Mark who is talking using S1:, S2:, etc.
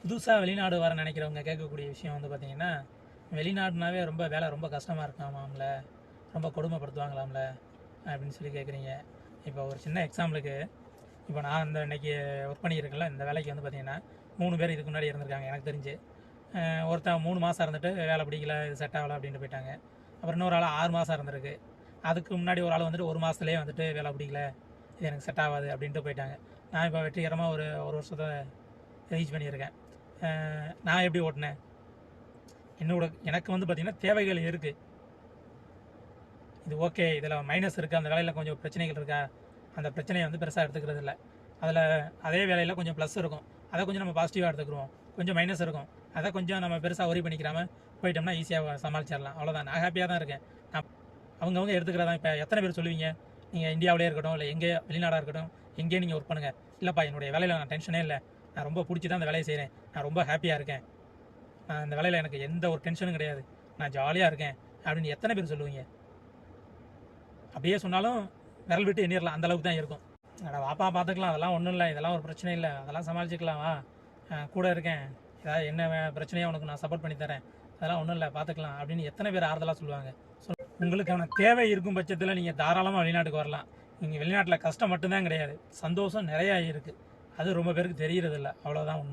S1: புதுசாக வெளிநாடு வர நினைக்கிறவங்க கேட்கக்கூடிய விஷயம் வந்து பார்த்தீங்கன்னா, வெளிநாடுனாவே ரொம்ப வேலை ரொம்ப கஷ்டமாக இருக்காமாம்ல, ரொம்ப கொடுமைப்படுத்துவாங்களாம்ல அப்படின்னு சொல்லி கேட்குறீங்க. இப்போ ஒரு சின்ன எக்ஸாம்பிளுக்கு, இப்போ நான் இன்னைக்கு ஒர்க் பண்ணியிருக்கேன்ல, இந்த வேலைக்கு வந்து பார்த்தீங்கன்னா 3 பேர் இதுக்கு முன்னாடி இருந்திருக்காங்க எனக்கு தெரிஞ்சு. ஒருத்தன் 3 மாதம் இருந்துட்டு வேலை பிடிக்கல, இது செட் ஆகலை அப்படின்ட்டு போயிட்டாங்க. அப்புறம் இன்னொரு ஆள் 6 மாதம் இருந்திருக்கு. அதுக்கு முன்னாடி ஒரு ஆள் வந்துட்டு 1 மாதத்துலேயே வந்துட்டு வேலை பிடிக்கல, இது எனக்கு செட் ஆகாது அப்படின்ட்டு போயிட்டாங்க. நான் இப்போ வெற்றிகரமாக ஒரு வருஷத்தை ரீச் பண்ணியிருக்கேன். நான் எப்படி ஓட்டினேன், எனக்கு வந்து பார்த்திங்கன்னா தேவைகள் இருக்குது. இது ஓகே, இதில் மைனஸ் இருக்குது, அந்த வேலையில் கொஞ்சம் பிரச்சனைகள் இருக்கா, அந்த பிரச்சனையை வந்து பெருசாக எடுத்துக்கிறது இல்லை. அதில் அதே வேலையில் கொஞ்சம் ப்ளஸ் இருக்கும், அதை கொஞ்சம் நம்ம பாசிட்டிவாக எடுத்துக்கிறோம். கொஞ்சம் மைனஸ் இருக்கும், அதை கொஞ்சம் நம்ம பெருசாக ஒரி பண்ணிக்கிறாமல் போயிட்டோம்னா ஈஸியாக சமாளிச்சிடலாம். அவ்வளோதான். நான் ஹாப்பியாக தான் இருக்கேன். நான் அவங்கவுங்க எடுத்துக்கிறதா. இப்போ எத்தனை பேர் சொல்லுவீங்க, நீங்கள் இந்தியாவிலே இருக்கட்டும் இல்லை எங்கே வெளிநாடாக இருக்கட்டும், எங்கேயே நீங்கள் ஒர்க் பண்ணுங்கள், இல்லைப்பா என்னுடைய வேலையில் நான் டென்ஷனே இல்லை, நான் ரொம்ப பிடிச்சி தான் அந்த வேலையை செய்கிறேன், நான் ரொம்ப ஹாப்பியாக இருக்கேன், நான் இந்த வேலையில் எனக்கு எந்த ஒரு டென்ஷனும் கிடையாது, நான் ஜாலியாக இருக்கேன் அப்படின்னு எத்தனை பேர் சொல்லுவீங்க? அப்படியே சொன்னாலும் விரல் விட்டு எண்ணிடலாம், அந்தளவுக்கு தான் இருக்கும். வாப்பா பார்த்துக்கலாம், அதெல்லாம் ஒன்றும் இல்லை, இதெல்லாம் ஒரு பிரச்சனை இல்லை, அதெல்லாம் சமாளிச்சுக்கலாம், வா கூட இருக்கேன், ஏதாவது என்ன பிரச்சனையோ உனக்கு நான் சப்போர்ட் பண்ணி தரேன், அதெல்லாம் ஒன்றும் இல்லை பார்த்துக்கலாம் அப்படின்னு எத்தனை பேர் ஆறுதலாக சொல்லுவாங்க? உங்களுக்கான தேவை இருக்கும் பட்சத்தில் நீங்கள் தாராளமாக வெளிநாட்டுக்கு வரலாம். நீங்கள் வெளிநாட்டில் கஷ்டம் மட்டும்தான் கிடையாது, சந்தோஷம் நிறையா இருக்குது. அது ரொம்ப பேருக்கு தெரியறதில்ல, அவ்வளோதான் உண்மை.